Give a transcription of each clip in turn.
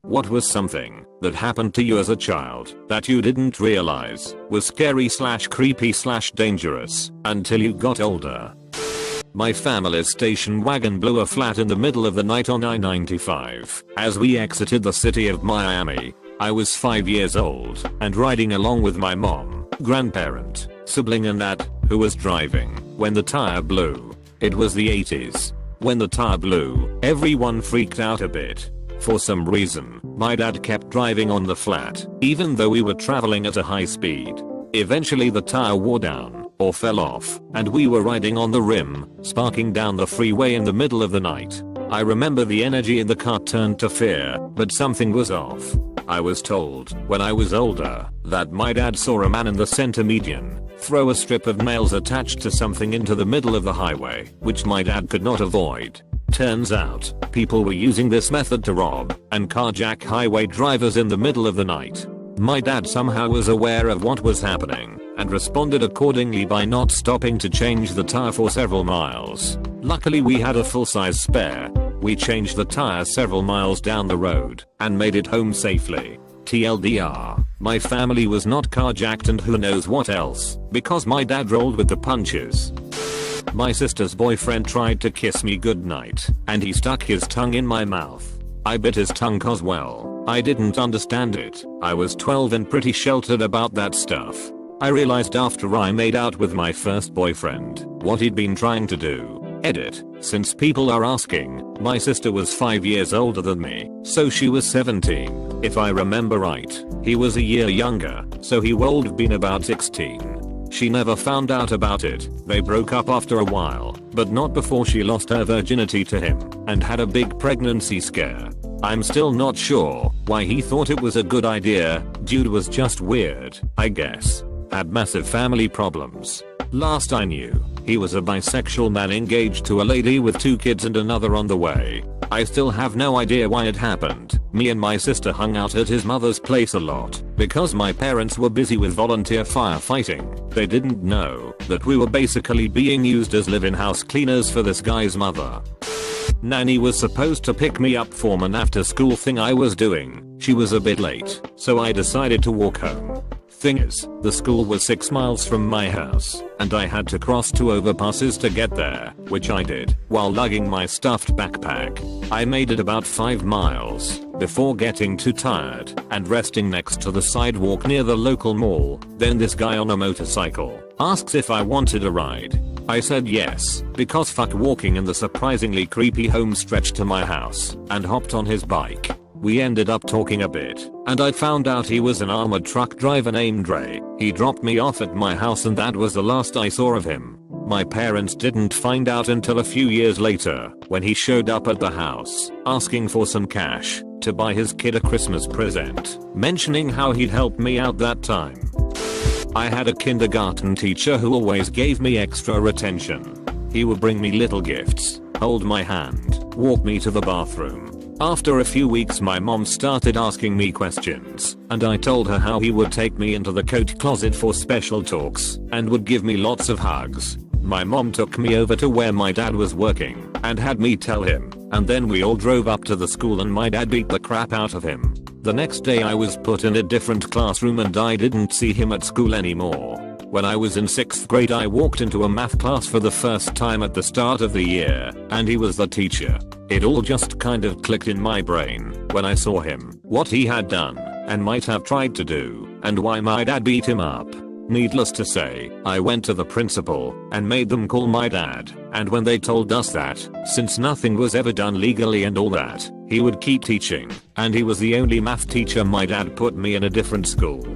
What was something that happened to you as a child that you didn't realize was scary / creepy / dangerous until you got older? My family's station wagon blew a flat in the middle of the night on I-95 as we exited the city of Miami. I was 5 years old and riding along with my mom, grandparent, sibling and dad, who was driving, when the tire blew. It was the 80s. When the tire blew, everyone freaked out a bit. For some reason, my dad kept driving on the flat, even though we were traveling at a high speed. Eventually the tire wore down, or fell off, and we were riding on the rim, sparking down the freeway in the middle of the night. I remember the energy in the car turned to fear, but something was off. I was told, when I was older, that my dad saw a man in the center median throw a strip of nails attached to something into the middle of the highway, which my dad could not avoid. Turns out, people were using this method to rob and carjack highway drivers in the middle of the night. My dad somehow was aware of what was happening and responded accordingly by not stopping to change the tire for several miles. Luckily we had a full-size spare. We changed the tire several miles down the road and made it home safely. TLDR, my family was not carjacked and who knows what else, because my dad rolled with the punches. My sister's boyfriend tried to kiss me goodnight, and he stuck his tongue in my mouth. I bit his tongue cause well, I didn't understand it. I was 12 and pretty sheltered about that stuff. I realized after I made out with my first boyfriend what he'd been trying to do. Edit. Since people are asking, my sister was 5 years older than me, so she was 17. If I remember right, he was a year younger, so he would have been about 16. She never found out about it. They broke up after a while, but not before she lost her virginity to him and had a big pregnancy scare. I'm still not sure why he thought it was a good idea. Dude was just weird, I guess. Had massive family problems. Last I knew, he was a bisexual man engaged to a lady with 2 kids and another on the way. I still have no idea why it happened. Me and my sister hung out at his mother's place a lot because my parents were busy with volunteer firefighting. They didn't know that we were basically being used as live-in house cleaners for this guy's mother. Nanny was supposed to pick me up from an after school thing I was doing. She was a bit late, so I decided to walk home. Thing is, the school was 6 miles from my house, and I had to cross 2 overpasses to get there, which I did, while lugging my stuffed backpack. I made it about 5 miles, before getting too tired, and resting next to the sidewalk near the local mall. Then this guy on a motorcycle asks if I wanted a ride. I said yes, because fuck walking in the surprisingly creepy home stretch to my house, and hopped on his bike. We ended up talking a bit, and I found out he was an armored truck driver named Ray. He dropped me off at my house and that was the last I saw of him. My parents didn't find out until a few years later, when he showed up at the house, asking for some cash to buy his kid a Christmas present, mentioning how he'd helped me out that time. I had a kindergarten teacher who always gave me extra attention. He would bring me little gifts, hold my hand, walk me to the bathroom. After a few weeks my mom started asking me questions, and I told her how he would take me into the coat closet for special talks, and would give me lots of hugs. My mom took me over to where my dad was working, and had me tell him, and then we all drove up to the school and my dad beat the crap out of him. The next day I was put in a different classroom and I didn't see him at school anymore. When I was in 6th grade I walked into a math class for the first time at the start of the year, and he was the teacher. It all just kind of clicked in my brain when I saw him, what he had done, and might have tried to do, and why my dad beat him up. Needless to say, I went to the principal and made them call my dad, and when they told us that, since nothing was ever done legally and all that, he would keep teaching, and he was the only math teacher, my dad put me in a different school.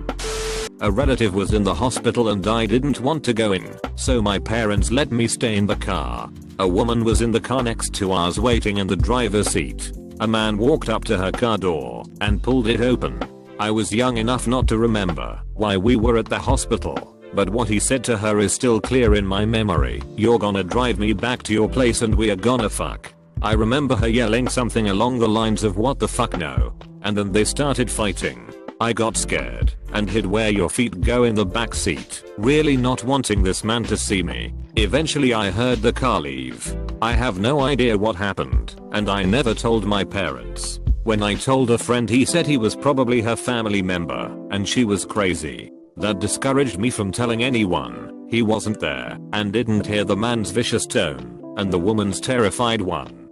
A relative was in the hospital and I didn't want to go in, so my parents let me stay in the car. A woman was in the car next to us waiting in the driver's seat. A man walked up to her car door and pulled it open. I was young enough not to remember why we were at the hospital, but what he said to her is still clear in my memory. "You're gonna drive me back to your place and we are gonna fuck." I remember her yelling something along the lines of "what the fuck no," and then they started fighting. I got scared and hid where your feet go in the back seat, really not wanting this man to see me. Eventually I heard the car leave. I have no idea what happened, and I never told my parents. When I told a friend, he said he was probably her family member and she was crazy. That discouraged me from telling anyone. He wasn't there and didn't hear the man's vicious tone and the woman's terrified one.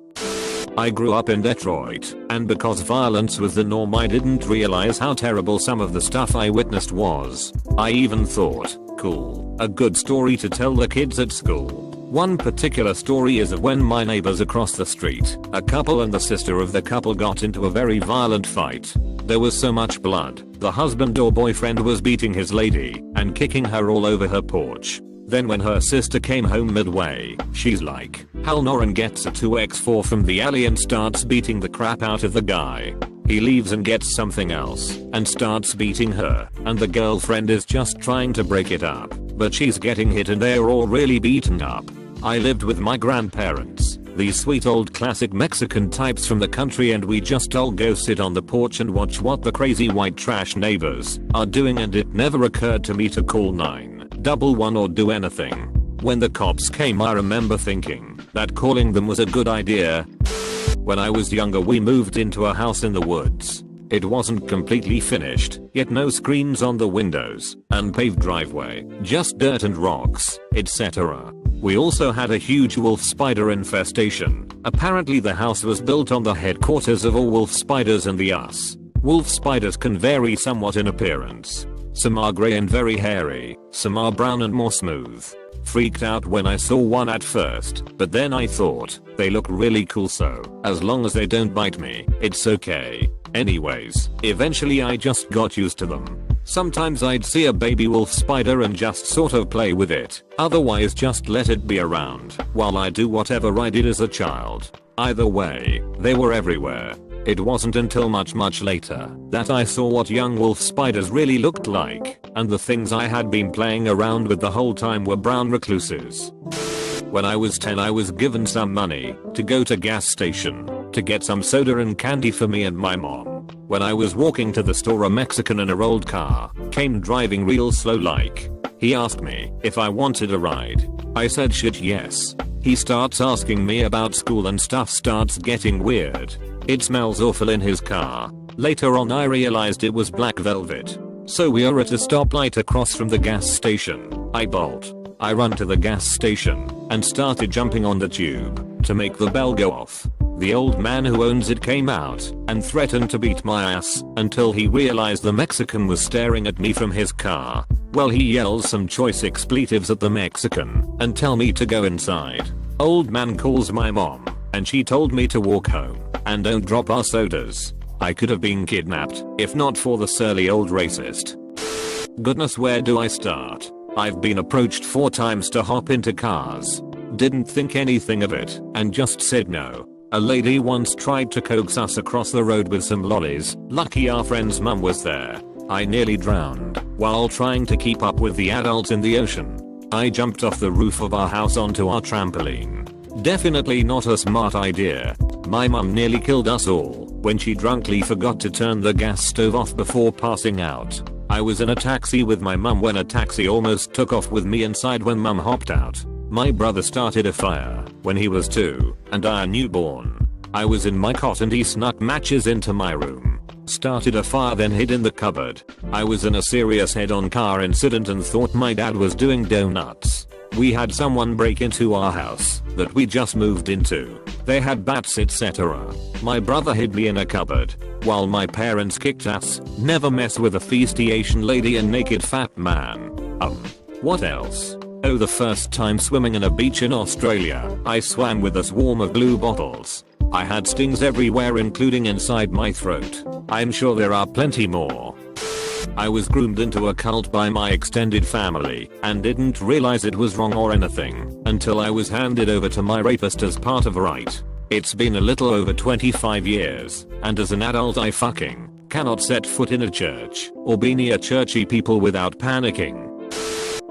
I grew up in Detroit, and because violence was the norm, I didn't realize how terrible some of the stuff I witnessed was. I even thought, cool, a good story to tell the kids at school. One particular story is of when my neighbors across the street, a couple and the sister of the couple, got into a very violent fight. There was so much blood, the husband or boyfriend was beating his lady and kicking her all over her porch. Then when her sister came home midway, she's like, hell no, and gets a 2x4 from the alley and starts beating the crap out of the guy. He leaves and gets something else and starts beating her, and the girlfriend is just trying to break it up, but she's getting hit and they're all really beaten up. I lived with my grandparents, these sweet old classic Mexican types from the country, and we just all go sit on the porch and watch what the crazy white trash neighbors are doing, and it never occurred to me to call 911 or do anything. When the cops came, I remember thinking that calling them was a good idea. When I was younger, we moved into a house in the woods. It wasn't completely finished, yet no screens on the windows, unpaved driveway, just dirt and rocks, etc. We also had a huge wolf spider infestation. Apparently the house was built on the headquarters of all wolf spiders in the US. Wolf spiders can vary somewhat in appearance. Some are grey and very hairy, some are brown and more smooth. Freaked out when I saw one at first, but then I thought, they look really cool, so as long as they don't bite me, it's okay. Anyways, eventually I just got used to them. Sometimes I'd see a baby wolf spider and just sort of play with it, otherwise just let it be around while I do whatever I did as a child. Either way, they were everywhere. It wasn't until much later that I saw what young wolf spiders really looked like, and the things I had been playing around with the whole time were brown recluses. When I was 10, I was given some money to go to gas station to get some soda and candy for me and my mom. When I was walking to the store, a Mexican in a rolled car came driving real slow like. He asked me if I wanted a ride. I said shit yes. He starts asking me about school and stuff starts getting weird. It smells awful in his car. Later on I realized it was black velvet. So we are at a stoplight across from the gas station. I bolt. I run to the gas station and started jumping on the tube to make the bell go off. The old man who owns it came out and threatened to beat my ass until he realized the Mexican was staring at me from his car. Well, he yells some choice expletives at the Mexican and tell me to go inside. Old man calls my mom and she told me to walk home and don't drop our sodas. I could have been kidnapped if not for the surly old racist. Goodness, where do I start? I've been approached 4 times to hop into cars. Didn't think anything of it and just said no. A lady once tried to coax us across the road with some lollies. Lucky our friend's mum was there. I nearly drowned while trying to keep up with the adults in the ocean. I jumped off the roof of our house onto our trampoline. Definitely not a smart idea. My mum nearly killed us all when she drunkenly forgot to turn the gas stove off before passing out. I was in a taxi with my mum when a taxi almost took off with me inside when mum hopped out. My brother started a fire when he was 2 and I a newborn. I was in my cot and he snuck matches into my room. Started a fire, then hid in the cupboard. I was in a serious head-on car incident and thought my dad was doing donuts. We had someone break into our house that we just moved into. They had bats, etc. My brother hid me in a cupboard while my parents kicked ass. Never mess with a feisty Asian lady and naked fat man. What else? Oh, the first time swimming in a beach in Australia, I swam with a swarm of blue bottles. I had stings everywhere, including inside my throat. I'm sure there are plenty more. I was groomed into a cult by my extended family and didn't realize it was wrong or anything until I was handed over to my rapist as part of a rite. It's been a little over 25 years, and as an adult I fucking cannot set foot in a church or be near churchy people without panicking.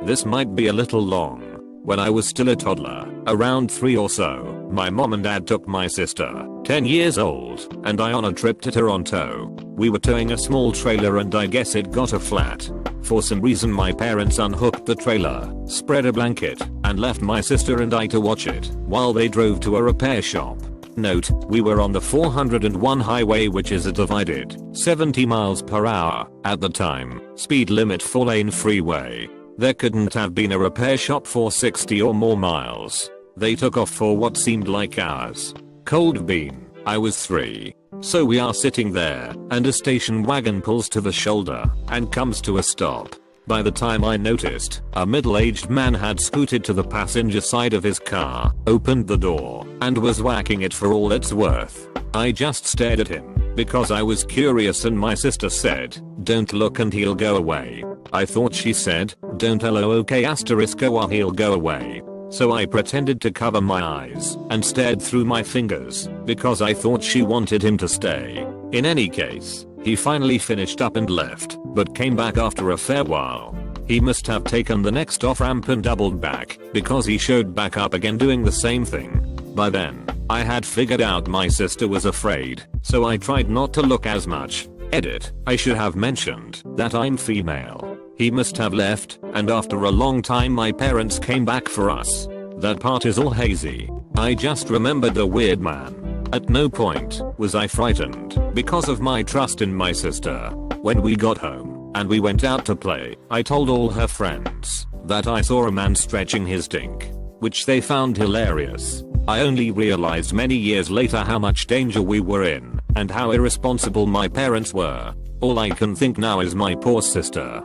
This might be a little long. When I was still a toddler, around 3 or so, my mom and dad took my sister, 10 years old, and I on a trip to Toronto. We were towing a small trailer and I guess it got a flat. For some reason my parents unhooked the trailer, spread a blanket, and left my sister and I to watch it while they drove to a repair shop. Note, we were on the 401 highway, which is a divided 70 miles per hour at the time, speed limit 4-lane freeway. There couldn't have been a repair shop for 60 or more miles. They took off for what seemed like hours. Cold bean, I was 3. So we are sitting there, and a station wagon pulls to the shoulder and comes to a stop. By the time I noticed, a middle-aged man had scooted to the passenger side of his car, opened the door, and was whacking it for all it's worth. I just stared at him, because I was curious, and my sister said, "Don't look and he'll go away." I thought she said, "Don't look or he'll go away." So I pretended to cover my eyes and stared through my fingers, because I thought she wanted him to stay. In any case, he finally finished up and left, but came back after a fair while. He must have taken the next off-ramp and doubled back, because he showed back up again doing the same thing. By then, I had figured out my sister was afraid, so I tried not to look as much. Edit, I should have mentioned that I'm female. He must have left, and after a long time my parents came back for us. That part is all hazy. I just remembered the weird man. At no point was I frightened because of my trust in my sister. When we got home and we went out to play, I told all her friends that I saw a man stretching his dink, which they found hilarious. I only realized many years later how much danger we were in and how irresponsible my parents were. All I can think now is my poor sister.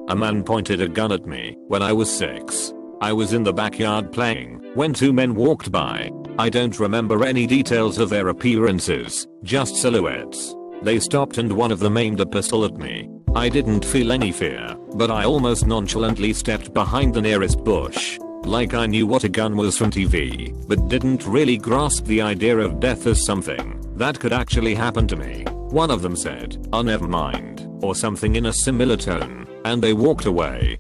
A man pointed a gun at me when I was 6. I was in the backyard playing when 2 men walked by. I don't remember any details of their appearances, just silhouettes. They stopped and one of them aimed a pistol at me. I didn't feel any fear, but I almost nonchalantly stepped behind the nearest bush. Like I knew what a gun was from TV, but didn't really grasp the idea of death as something that could actually happen to me. One of them said, "Oh, never mind," or something in a similar tone, and they walked away.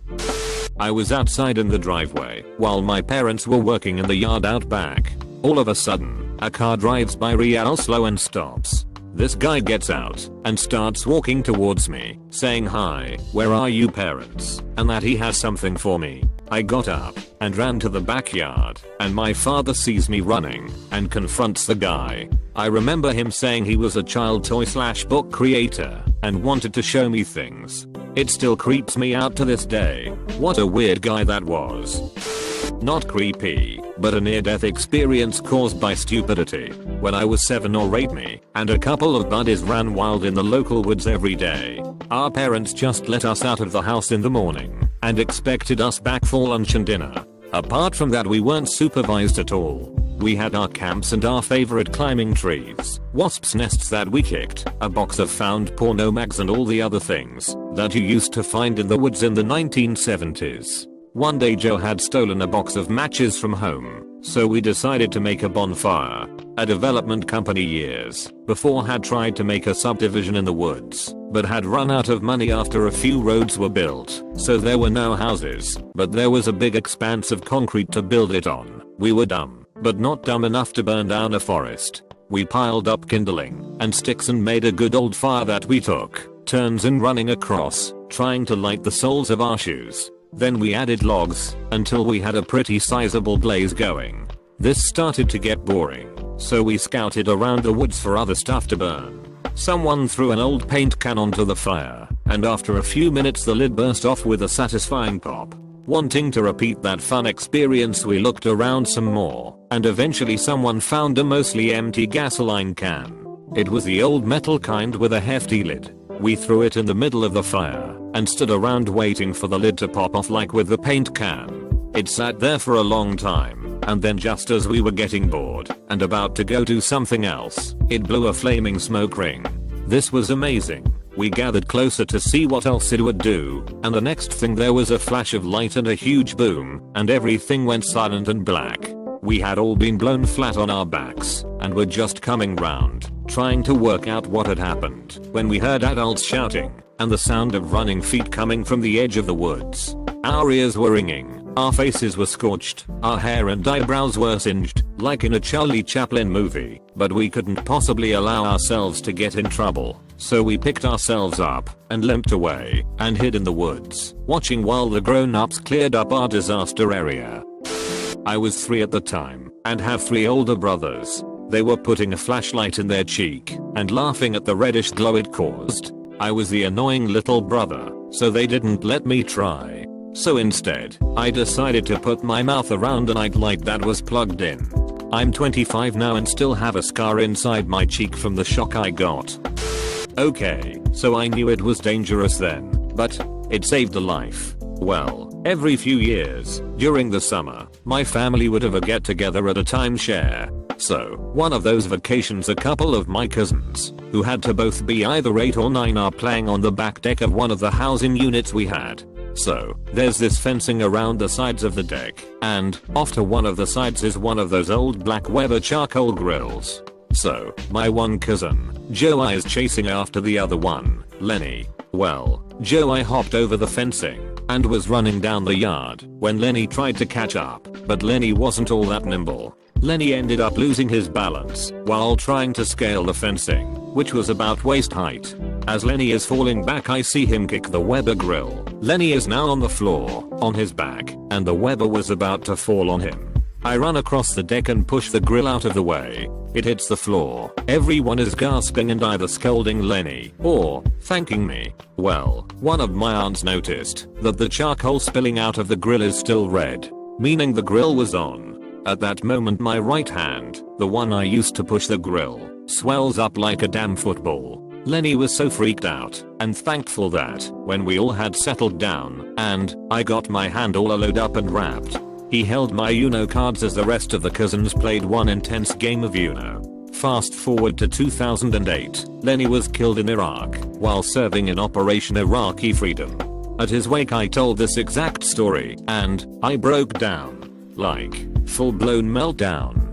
I was outside in the driveway while my parents were working in the yard out back. All of a sudden, a car drives by real slow and stops. This guy gets out and starts walking towards me, saying, "Hi, where are you parents?" and that he has something for me. I got up and ran to the backyard, and my father sees me running and confronts the guy. I remember him saying he was a child toy / book creator and wanted to show me things. It still creeps me out to this day. What a weird guy that was. Not creepy, but a near-death experience caused by stupidity. When I was 7 or 8, me and a couple of buddies ran wild in the local woods every day. Our parents just let us out of the house in the morning and expected us back for lunch and dinner. Apart from that, we weren't supervised at all. We had our camps and our favorite climbing trees, wasps' nests that we kicked, a box of found porno mags, and all the other things that you used to find in the woods in the 1970s. One day Joe had stolen a box of matches from home, so we decided to make a bonfire. A development company years before had tried to make a subdivision in the woods, but had run out of money after a few roads were built, so there were no houses, but there was a big expanse of concrete to build it on. We were dumb, but not dumb enough to burn down a forest. We piled up kindling and sticks and made a good old fire that we took turns in running across, trying to light the soles of our shoes. Then we added logs until we had a pretty sizable blaze going. This started to get boring, so we scouted around the woods for other stuff to burn. Someone threw an old paint can onto the fire, and after a few minutes the lid burst off with a satisfying pop. Wanting to repeat that fun experience, we looked around some more, and eventually someone found a mostly empty gasoline can. It was the old metal kind with a hefty lid. We threw it in the middle of the fire and stood around waiting for the lid to pop off like with the paint can. It sat there for a long time, and then just as we were getting bored and about to go do something else, it blew a flaming smoke ring. This was amazing. We gathered closer to see what else it would do, and the next thing there was a flash of light and a huge boom, and everything went silent and black. We had all been blown flat on our backs and were just coming round, trying to work out what had happened, when we heard adults shouting and the sound of running feet coming from the edge of the woods. Our ears were ringing, our faces were scorched, our hair and eyebrows were singed, like in a Charlie Chaplin movie, but we couldn't possibly allow ourselves to get in trouble, so we picked ourselves up and limped away and hid in the woods, watching while the grown-ups cleared up our disaster area. I was 3 at the time and have 3 older brothers. They were putting a flashlight in their cheek and laughing at the reddish glow it caused. I was the annoying little brother, so they didn't let me try. So instead, I decided to put my mouth around a nightlight that was plugged in. I'm 25 now and still have a scar inside my cheek from the shock I got. Okay, so I knew it was dangerous then, but it saved a life. Well, every few years, during the summer, my family would have a get together at a timeshare. So, one of those vacations a couple of my cousins, who had to both be either 8 or 9 are playing on the back deck of one of the housing units we had. So, there's this fencing around the sides of the deck, and off to one of the sides is one of those old black Weber charcoal grills. So, my one cousin, Joe is chasing after the other one, Lenny. Well, Joe hopped over the fencing and was running down the yard when Lenny tried to catch up, but Lenny wasn't all that nimble. Lenny ended up losing his balance while trying to scale the fencing, which was about waist height. As Lenny is falling back, I see him kick the Weber grill. Lenny is now on the floor, on his back, and the Weber was about to fall on him. I run across the deck and push the grill out of the way. It hits the floor. Everyone is gasping and either scolding Lenny or thanking me. Well, one of my aunts noticed that the charcoal spilling out of the grill is still red, meaning the grill was on. At that moment my right hand, the one I used to push the grill, swells up like a damn football. Lenny was so freaked out and thankful that when we all had settled down and I got my hand all allowed up and wrapped, he held my Uno cards as the rest of the cousins played one intense game of Uno. Fast forward to 2008, Lenny was killed in Iraq while serving in Operation Iraqi Freedom. At his wake I told this exact story and I broke down. Like, full blown meltdown.